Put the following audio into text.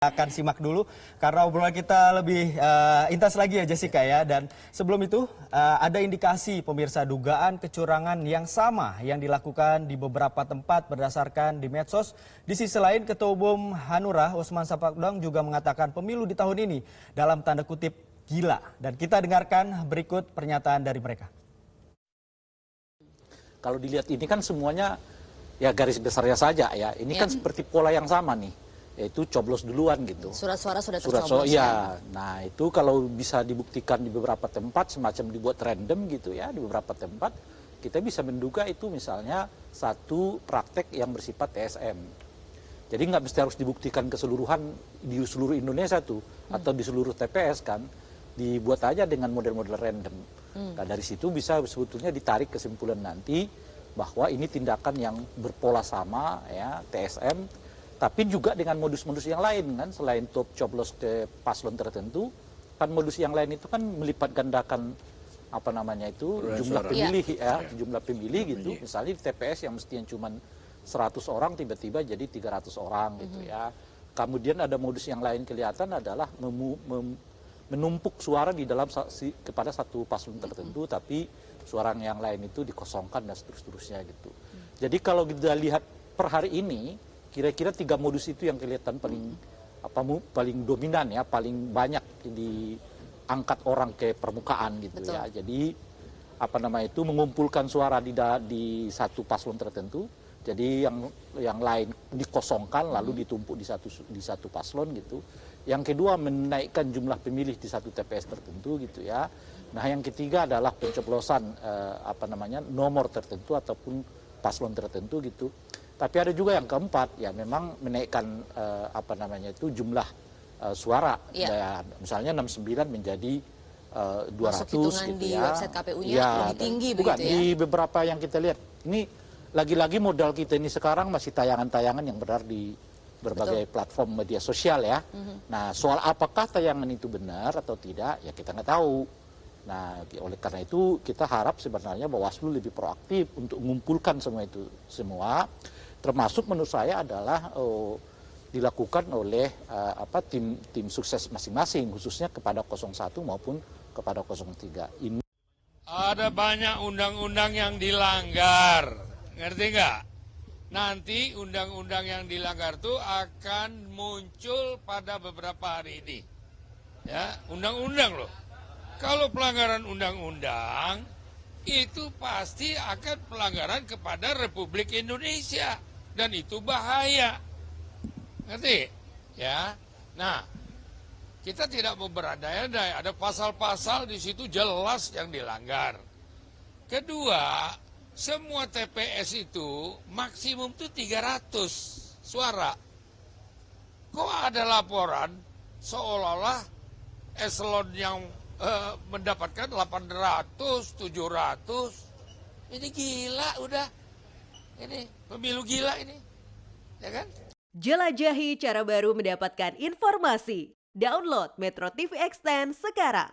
Akan simak dulu karena obrolan kita lebih intens lagi ya Jessica ya. Dan sebelum itu ada indikasi pemirsa dugaan kecurangan yang sama yang dilakukan di beberapa tempat berdasarkan di medsos. Di sisi lain Ketua Umum Hanura Usman Sabtaodang juga mengatakan pemilu di tahun ini dalam tanda kutip gila. Dan kita dengarkan berikut pernyataan dari mereka. Kalau dilihat ini kan semuanya ya garis besarnya saja ya. Ini kan seperti pola yang sama nih. Yaitu coblos duluan gitu. Surat suara sudah tercoblos. Iya. Nah itu kalau bisa dibuktikan di beberapa tempat semacam dibuat random gitu ya. Di beberapa tempat kita bisa menduga itu misalnya satu praktek yang bersifat TSM. Jadi nggak mesti harus dibuktikan keseluruhan di seluruh Indonesia tuh. Atau di seluruh TPS kan. Dibuat aja dengan model-model random. Nah dari situ bisa sebetulnya ditarik kesimpulan nanti bahwa ini tindakan yang berpola sama ya TSM. Tapi juga dengan modus-modus yang lain kan, selain top coblos ke paslon tertentu, kan modus yang lain itu kan melipat gandakan apa namanya itu jumlah pemilih ya, jumlah pemilih gitu. Misalnya di TPS yang mestinya cuma 100 orang tiba-tiba jadi 300 orang gitu ya. Kemudian ada modus yang lain kelihatan adalah menumpuk suara di dalam kepada satu paslon tertentu, tapi suara yang lain itu dikosongkan dan seterusnya gitu. Jadi kalau kita lihat per hari ini kira-kira 3 modus itu yang kelihatan paling dominan ya, paling banyak diangkat orang ke permukaan gitu. Betul. Ya. Jadi apa namanya itu mengumpulkan suara di satu paslon tertentu. Jadi yang lain dikosongkan lalu ditumpuk di satu paslon gitu. Yang kedua menaikkan jumlah pemilih di satu TPS tertentu gitu ya. Nah, yang ketiga adalah pencoblosan nomor tertentu ataupun paslon tertentu gitu. Tapi ada juga yang keempat ya memang menaikkan jumlah suara ya, misalnya 69 menjadi 200 masuk hitungan gitu di ya. Website KPU-nya Ya, lebih tinggi bukan, begitu ya. di beberapa yang kita lihat ini lagi-lagi modal kita ini sekarang masih tayangan-tayangan yang beredar di berbagai platform media sosial ya. Nah, soal apakah tayangan itu benar atau tidak ya kita nggak tahu. Nah, oleh karena itu kita harap sebenarnya Bawaslu lebih proaktif untuk mengumpulkan semua termasuk menurut saya adalah dilakukan oleh tim sukses masing-masing khususnya kepada 01 maupun kepada 03. Ini ada banyak undang-undang yang dilanggar, ngerti nggak? Nanti undang-undang yang dilanggar itu akan muncul pada beberapa hari ini. Ya, undang-undang loh. Kalau pelanggaran undang-undang itu pasti akan pelanggaran kepada Republik Indonesia. Dan itu bahaya. Ngerti? Ya. Nah, kita tidak mau berandai-andai. Ada pasal-pasal di situ jelas yang dilanggar. Kedua, semua TPS itu maksimum itu 300 suara. Kok ada laporan seolah-olah eselon yang mendapatkan 800, 700. Ini gila udah. Ini pemilu gila ini, ya kan? Jelajahi cara baru mendapatkan informasi. Download Metro TV Extend sekarang.